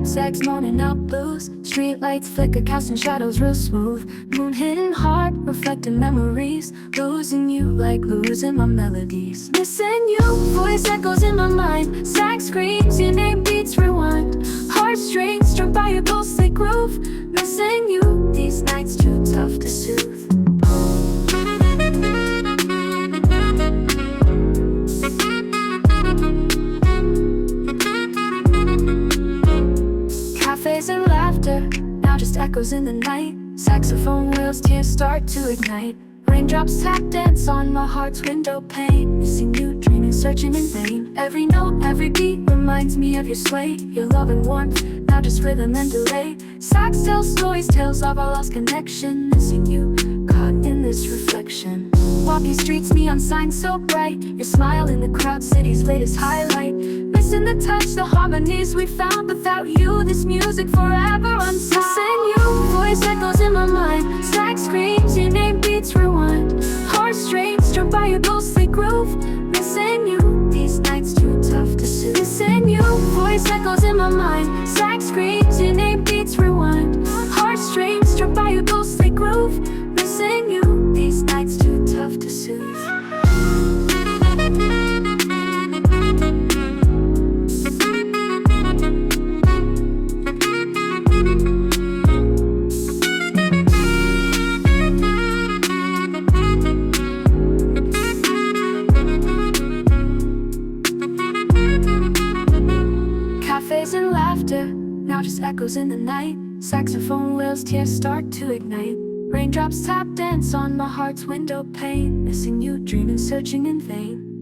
vibe, sags moaning out blues. Street lights flicker, casting shadows real smooth. Moon hitting hard, reflecting memories. Losing you like losing my melodies. Missing you, voice echoes in my mind. Sag screams, your name beats rewind. Heartstrings struck by your ghostly groove. Missing you, these nights too tough to soothe. Cafes and laughter, now just echoes in the night. Saxophone wheels, tears start to ignite. Raindrops tap dance on my heart's window pane. Missing you, dreaming, searching in vain. Every note, every beat reminds me of your sway. Your love and warmth, now just rhythm and delay. Sax tells stories, tales of our lost connection. Missing you, caught in this reflection. Walking streets, neon signs so bright. Your smile in the crowd, city's latest highlight. Missing the touch, the harmonies we found. Without you, this music forever unsung. Missing you, voice echoes in my mind. Sag screams, your name beats rewind. Heartstrings struck by your ghostly groove. Missing you, these nights too tough to soothe. Missing you, voice echoes in my mind. Sag screams, your name beats rewind. Heartstrings struck by your ghostly groove. Missing you, these nights too tough to soothe. Cafes and laughter, now just echoes in the night. Saxophone wheels, tears start to ignite. Raindrops tap dance on my heart's window pane. Missing you, dreaming, searching in vain.